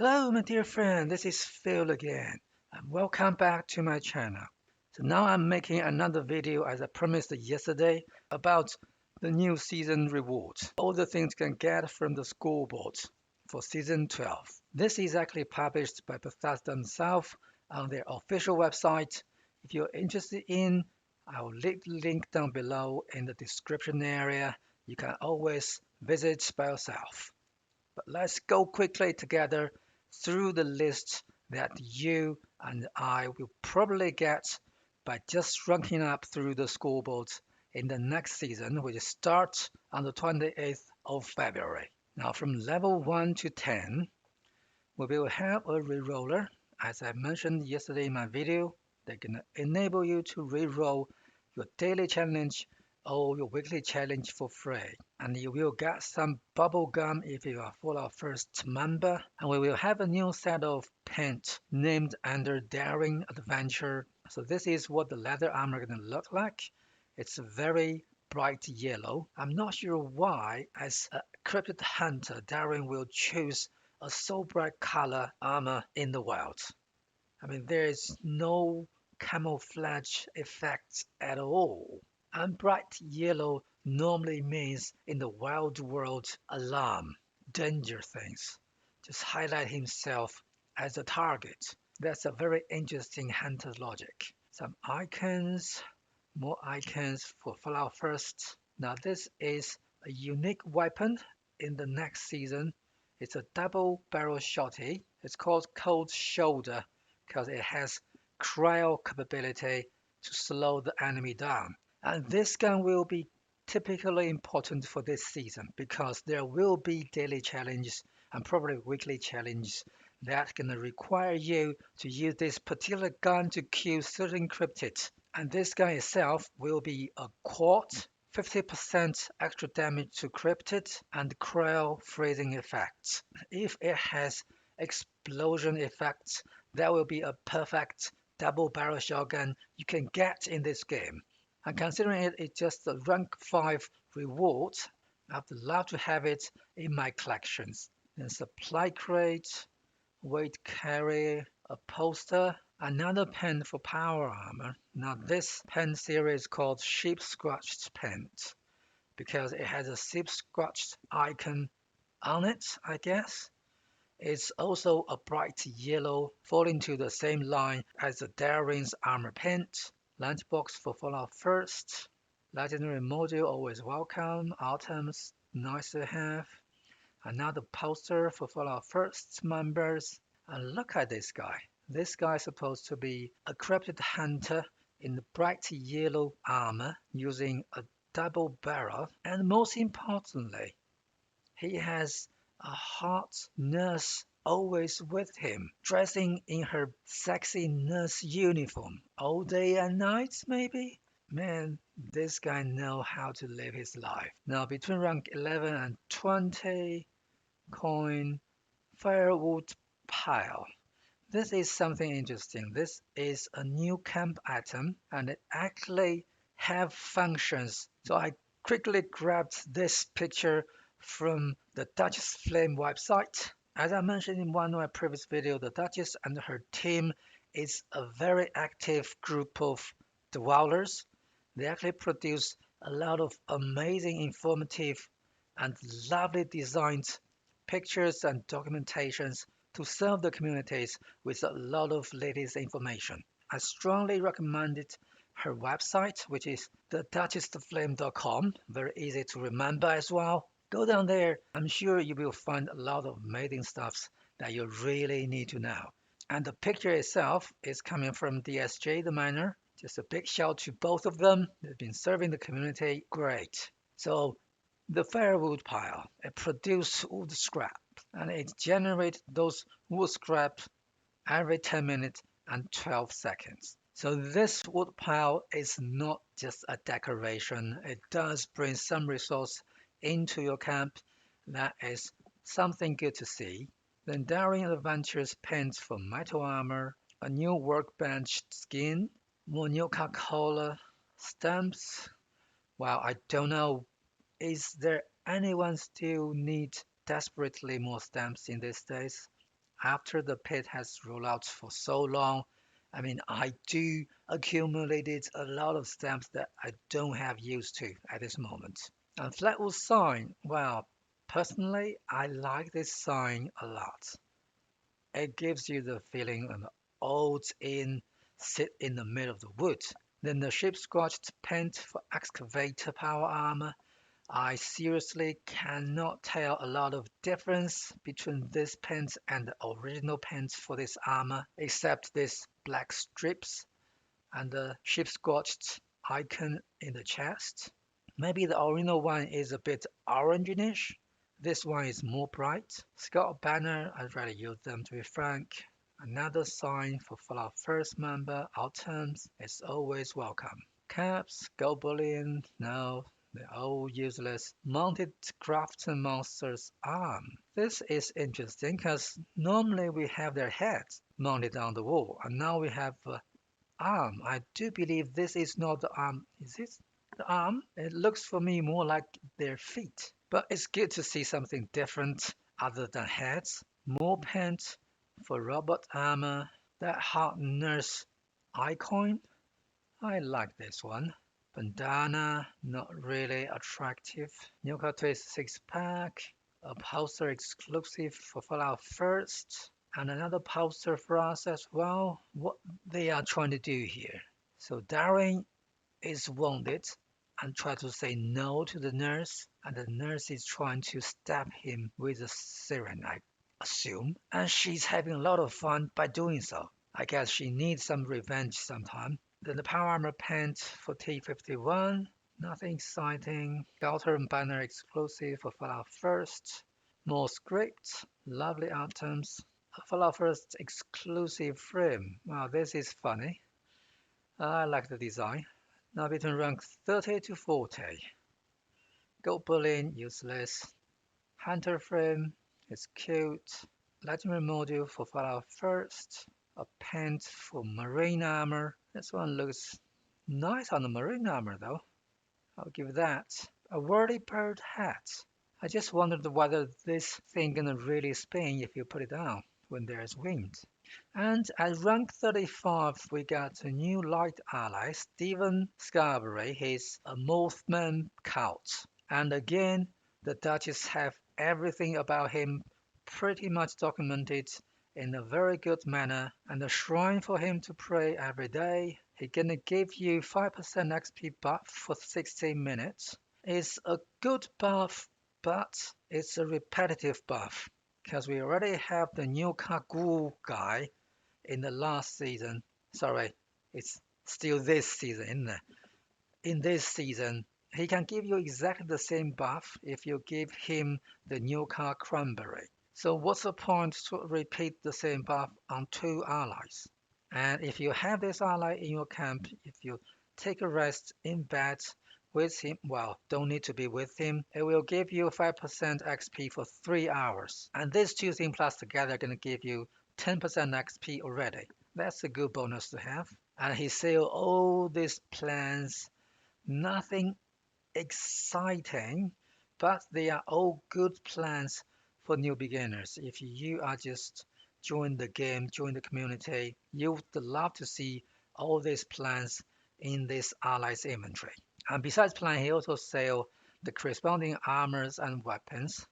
Hello, my dear friend. This is Phil again, and welcome back to my channel. So now I'm making another video as I promised yesterday about the new season rewards. All the things you can get from the scoreboard for season 12. This is actually published by Bethesda themselves on their official website. If you're interested in, I'll leave the link down below in the description area. You can always visit by yourself. But let's go quickly together through the list that you and I will probably get by just ranking up through the scoreboards in the next season, which starts on the 28th of February. Now, from level 1 to 10, we will have a reroller. As I mentioned yesterday in my video, they're going to enable you to reroll your daily challenge or your weekly challenge for free. And you will get some bubble gum if you are Fallout First member. And we will have a new set of pants named under Daring Adventure. So this is what the leather armor going to look like. It's very bright yellow. I'm not sure why, as a cryptid hunter, Daring will choose a so bright color armor in the wild. I mean, there is no camouflage effects at all. And bright yellow normally means in the wild world alarm, danger things. Just highlight himself as a target. That's a very interesting hunter logic. Some icons, more icons for Fallout First. Now this is a unique weapon in the next season. It's a double barrel shotty. It's called Cold Shoulder because it has cryo capability to slow the enemy down. And this gun will be typically important for this season because there will be daily challenges and probably weekly challenges that gonna require you to use this particular gun to kill certain cryptids. And this gun itself will be a quad, 50% extra damage to cryptids and cryo freezing effects. If it has explosion effects, that will be a perfect double barrel shotgun you can get in this game. And considering it is just a rank 5 reward, I'd love to have it in my collections. Then supply crate, weight carry, a poster, another pen for power armor. Now this pen series is called Sheep Scratched Pen because it has a sheep scratched icon on it, I guess. It's also a bright yellow, falling to the same line as the Daring's armor paint. Lunchbox for Fallout First. Legendary module always welcome. Items nice to have. Another poster for Fallout First members. And look at this guy. This guy is supposed to be a cryptid hunter in the bright yellow armor using a double barrel. And most importantly, he has a hot nurse always with him, dressing in her sexy nurse uniform all day and night, maybe? Man, this guy know how to live his life. Now, between rank 11 and 20, coin, firewood pile. This is something interesting. This is a new camp item, and it actually have functions. So I quickly grabbed this picture from the Duchess Flame website. As I mentioned in one of my previous videos, the Duchess and her team is a very active group of dwellers. They actually produce a lot of amazing, informative, and lovely designed pictures and documentations to serve the communities with a lot of latest information. I strongly recommend it, her website, which is theduchessflame.com, very easy to remember as well. Go down there. I'm sure you will find a lot of amazing stuff that you really need to know. And the picture itself is coming from DSJ, the miner. Just a big shout to both of them. They've been serving the community great. So the firewood pile, it produces wood scrap and it generates those wood scraps every 10 minutes and 12 seconds. So this wood pile is not just a decoration, it does bring some resource into your camp. That is something good to see. Then Daring Adventures paints for metal armor, a new workbench skin, more new Coca-Cola stamps. Well, I don't know, is there anyone still need desperately more stamps in these days? after the pit has rolled out for so long, I mean, I do accumulated a lot of stamps that I don't have used to at this moment. And Flatwood sign, well, personally, I like this sign a lot. It gives you the feeling an old inn sit in the middle of the woods. Then the ship squatched paint for excavator power armor. I seriously cannot tell a lot of difference between this paint and the original paint for this armor, except this black strips and the ship squatched icon in the chest. Maybe the original one is a bit orangeish. This one is more bright. Scout banner, I'd rather use them to be frank. Another sign for Fallout first member, Autumns is always welcome. Caps, Go Bullion, no, they're all useless. Mounted Craftsman Monster's arm. This is interesting because normally we have their heads mounted on the wall, and now we have arm. I do believe this is not the arm. Is this the arm? It looks for me more like their feet. But it's good to see something different other than heads. More paint for robot armor. That hot nurse icon. I like this one. Bandana, not really attractive. Nuka Twist 6-pack. A poster exclusive for Fallout First. And another poster for us as well. What they are trying to do here. So Darren is wounded and try to say no to the nurse, and the nurse is trying to stab him with a syringe, I assume, and she's having a lot of fun by doing so. I guess she needs some revenge sometime. Then the power armor paint for T-51, nothing exciting. Shelter and banner exclusive for Fallout First. More script, lovely items. A Fallout First exclusive frame. Wow, this is funny. I like the design. Now between rank 30 to 40. Gold Bullion, useless. Hunter frame, it's cute. Legendary module for Fallout First. A paint for marine armor. This one looks nice on the marine armor though. I'll give that. A whirly-bird hat. I just wondered whether this thing gonna really spin if you put it down when there's wind. And at rank 35, we got a new light ally, Stephen Scarberry. He's a Mothman Scout. And again, the Duchess have everything about him pretty much documented in a very good manner. And a shrine for him to pray every day. He gonna give you 5% XP buff for 16 minutes. It's a good buff, but it's a repetitive buff because we already have the new Kagul guy in the last season. Sorry, it's still this season, isn't it? In this season, he can give you exactly the same buff if you give him the new car Cranberry. So what's the point to repeat the same buff on two allies? And if you have this ally in your camp, if you take a rest in bed with him, well, don't need to be with him, it will give you 5% XP for 3 hours. And these two things plus together are going to give you 10% XP already. That's a good bonus to have. And he said all these plans, nothing exciting, but they are all good plans for new beginners. If you are just join the game, join the community, you would love to see all these plans in this allies inventory. And besides plan, he also sell the corresponding armors and weapons,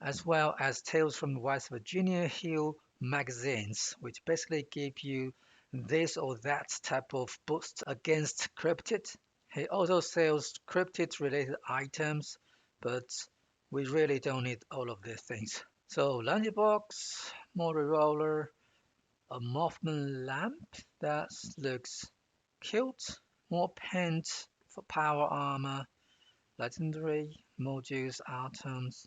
as well as Tales from West Virginia Hill magazines, which basically give you this or that type of boost against cryptid. He also sells cryptid related items, but we really don't need all of these things. So lunge box, more reroller, a Mothman lamp that looks cute, more paint for power armor, legendary modules, items,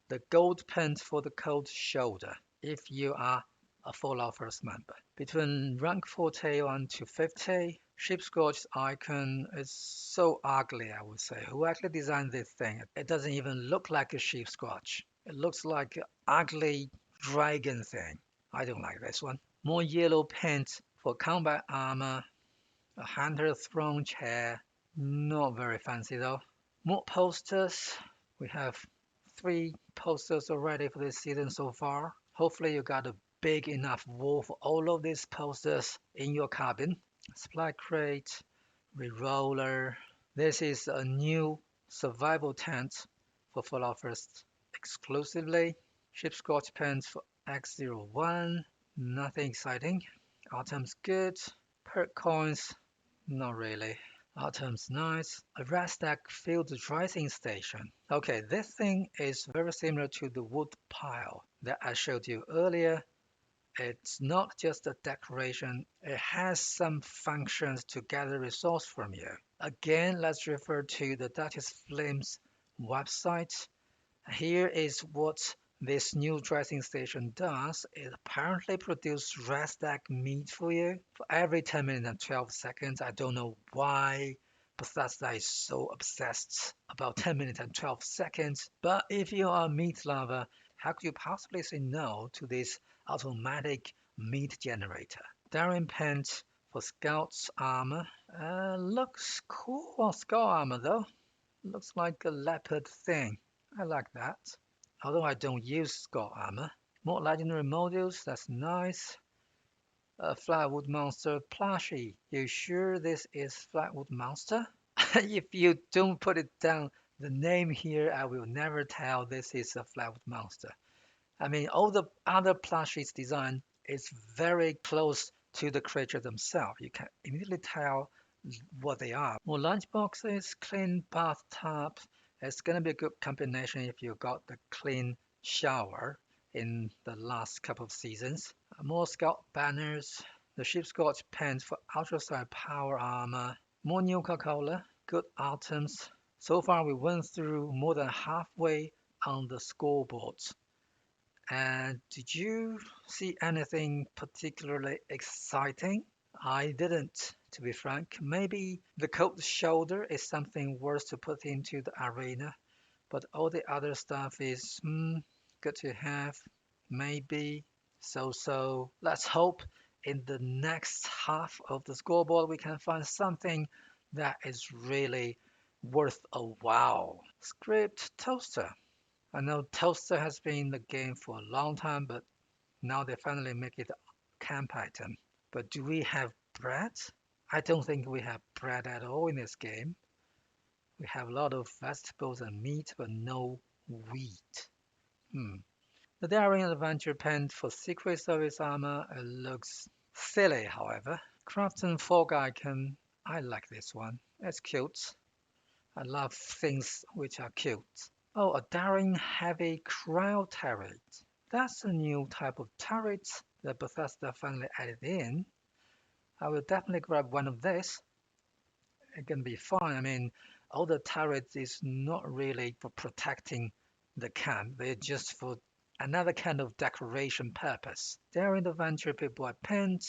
the gold paint for the cold shoulder if you are a Fallout First member. Between rank 41 to 50, Shipscorch's icon is so ugly, I would say. Who actually designed this thing? It doesn't even look like a Shipscorch. It looks like an ugly dragon thing. I don't like this one. More yellow paint for combat armor, a hunter throne chair, not very fancy though. More posters. We have 3 posters already for this season so far. Hopefully you got a big enough wall for all of these posters in your cabin. Supply crate, reroller. This is a new survival tent for Fallout First exclusively. Ship scorch pens for X01. Nothing exciting. Items good. Perk coins, not really. Items nice. A red stack field dressing station. Okay, this thing is very similar to the wood pile that I showed you earlier. It's not just a decoration, it has some functions to gather resource from you. Again, let's refer to the Duchess Flames website. Here is what this new dressing station does. It apparently produces Razdak meat for you for every 10 minutes and 12 seconds. I don't know why Bethesda is so obsessed about 10 minutes and 12 seconds. But if you are a meat lover, how could you possibly say no to this automatic meat generator? Daring pants for Scout's armor. Looks cool on Scout armor though. Looks like a leopard thing. I like that. Although I don't use Scout armor. More legendary modules, that's nice. A Flatwood Monster plushie. You sure this is Flatwood Monster? If you don't put it down the name here, I will never tell this is a Flatwood Monster. I mean, all the other plushies design is very close to the creature themselves. You can immediately tell what they are. More lunch boxes, clean bathtub. It's gonna be a good combination if you got the clean shower in the last couple of seasons. More scout banners, the ship's got pens for ultrasonic power armor, more new Coca-Cola, good items. So far we went through more than halfway on the scoreboards. And did you see anything particularly exciting? I didn't, to be frank. Maybe the cold shoulder is something worth to put into the arena, but all the other stuff is good to have, maybe so. Let's hope in the next half of the scoreboard we can find something that is really worth a wow. Script toaster. I know toaster has been in the game for a long time, but now they finally make it a camp item. But do we have bread? I don't think we have bread at all in this game. We have a lot of vegetables and meat, but no wheat. The Daring Adventure pen for Secret Service armor looks silly, however. Crafton fog icon. I like this one. It's cute. I love things which are cute. Oh, a Daring Heavy Cryo Turret. That's a new type of turret that Bethesda finally added in. I will definitely grab one of this. It can be fun. I mean, all the turrets is not really for protecting the camp. They're just for another kind of decoration purpose. Daring Adventure people are pent.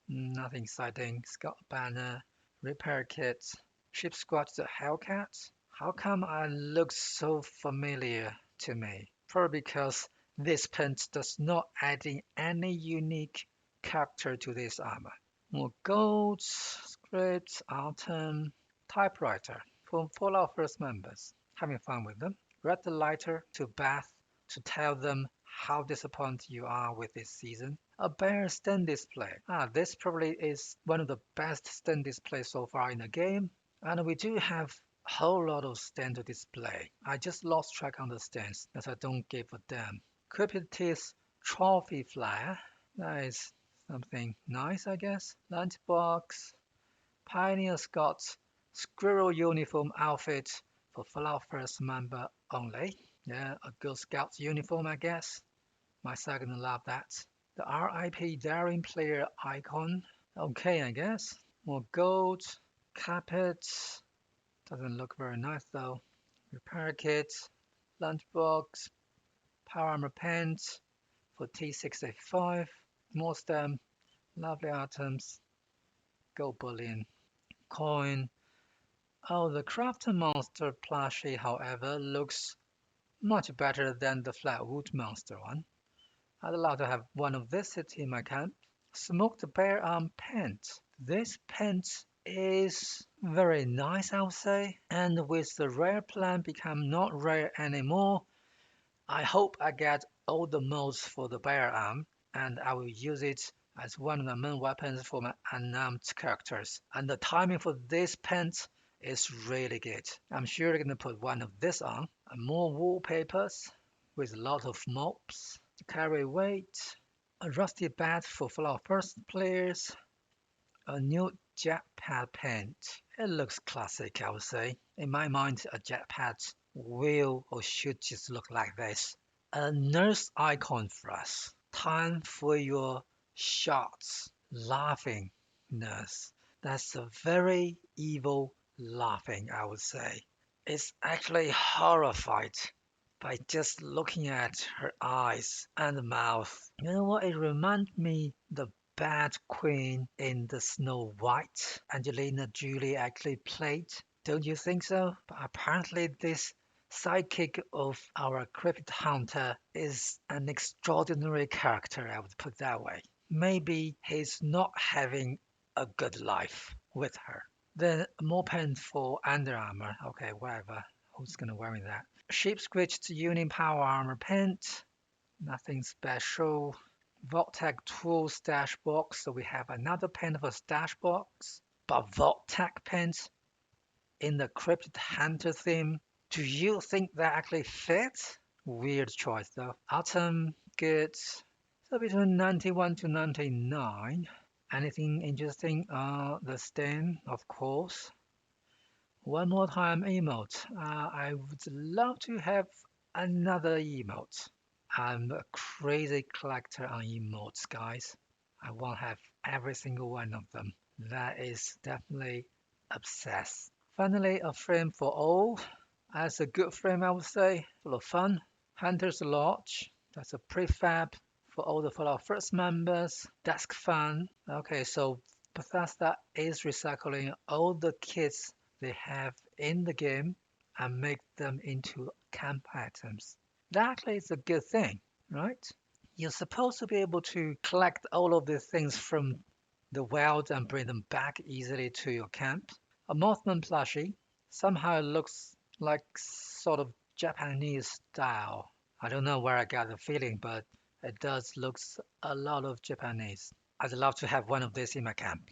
Nothing exciting. Scout banner, repair kits, ship squad the Hellcat. How come I look so familiar to me? Probably because this paint does not add in any unique character to this armor. More gold, scripts, item, typewriter for Fallout First members. Having fun with them. Read the letter to Beth to tell them how disappointed you are with this season. A bear stand display. This probably is one of the best stand displays so far in the game. And we do have a whole lot of stand to display. I just lost track on the stands as I don't give a damn. Cryptis trophy flyer. That is something nice, I guess. Lunchbox. Pioneer Scott's squirrel uniform outfit for Fallout First member only. Yeah, a Girl Scout uniform, I guess. My second love that. The RIP Daring Player icon. Okay, I guess. More gold. Carpets. Doesn't look very nice though. Repair kit. Lunchbox. Power armor pants for T685. More stem. Lovely items. Gold bullion. Coin. Oh, the Crafter Monster plushie, however, looks much better than the Flatwood Monster one. I'd love to have one of this in my camp. Smoked Bear Arm Pant. This pant is very nice, I would say. And with the rare plant become not rare anymore, I hope I get all the modes for the firearm, and I will use it as one of the main weapons for my unarmed characters. And the timing for this pant is really good. I'm sure you're gonna put one of this on. And more wallpapers with a lot of mobs to carry weight. A rusty bat for fellow first players. A new jetpack paint. It looks classic, I would say. In my mind, a jetpack will or should just look like this. A nurse icon for us. Time for your shots. Laughing nurse. That's a very evil laughing, I would say. It's actually horrified by just looking at her eyes and mouth. You know what? It reminds me the bad queen in the Snow White Angelina Jolie actually played. Don't you think so? But apparently this sidekick of our crypt hunter is an extraordinary character, I would put that way. Maybe he's not having a good life with her. Then more pants for Under Armour. Okay, whatever. Who's gonna wear that? Sheep Squitched Union Power Armor Pant. Nothing special. Vault-Tec tool stash box. So we have another pen for stash box. But Vault-Tec pens in the Cryptid Hunter theme. Do you think that actually fits? Weird choice though. Autumn, good. So between 91 to 99. Anything interesting? The stain, of course. One more time emote. I would love to have another emote. I'm a crazy collector on emotes, guys. I want to have every single one of them. That is definitely obsessed. Finally, a frame for all. That's a good frame, I would say. Full of fun. Hunter's Lodge. That's a prefab for all the Fallout First members. Desk fan. Okay, so Bethesda is recycling all the kits they have in the game and make them into camp items. That actually is a good thing, right? You're supposed to be able to collect all of these things from the wild and bring them back easily to your camp. A Mothman plushie. Somehow it looks like sort of Japanese style. I don't know where I got the feeling, but it does looks a lot of Japanese. I'd love to have one of these in my camp.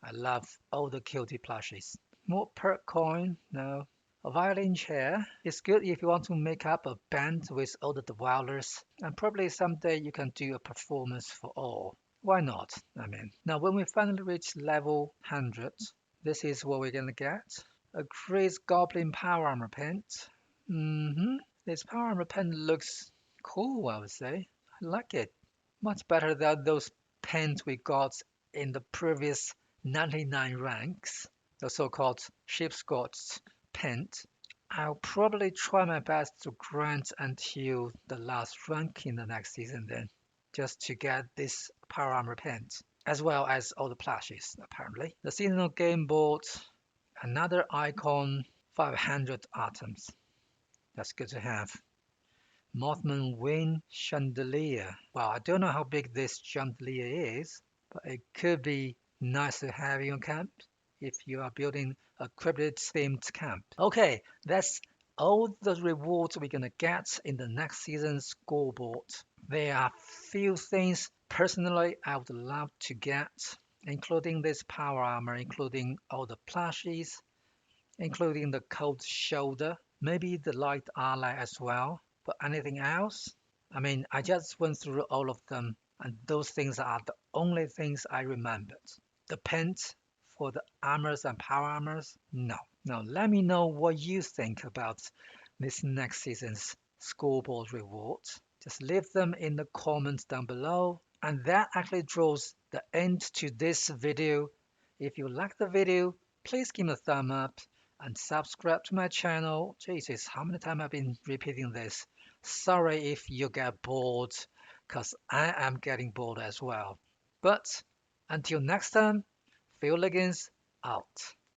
I love all the cutie plushies. More perk coin? No. A violin chair is good if you want to make up a band with all the Dwellers, and probably someday you can do a performance for all. Why not? I mean, now when we finally reach level 100, this is what we're gonna get. A Chris Goblin Power Armor Paint. This Power Armor Paint looks cool, I would say. I like it. Much better than those paints we got in the previous 99 ranks, the so-called Sheepscotch paint. I'll probably try my best to grind until the last rank in the next season then, just to get this Power Armor paint, as well as all the plushies, apparently. The seasonal game board, another icon, 500 items. That's good to have. Mothman Wing Chandelier. Well, I don't know how big this chandelier is, but it could be nice to have in your camp if you are building a cryptid themed camp. Okay, that's all the rewards we're gonna get in the next season's scoreboard. There are few things personally I would love to get, including this power armor, including all the plushies, including the cold shoulder, maybe the light ally as well. But anything else? I mean, I just went through all of them, and those things are the only things I remembered. The paint for the armors and power armors? No. Now, let me know what you think about this next season's scoreboard rewards. Just leave them in the comments down below. And that actually draws the end to this video. If you like the video, please give me a thumb up and subscribe to my channel. Jesus, how many times I've been repeating this? Sorry if you get bored, because I am getting bored as well. But until next time, Phil Liggins out.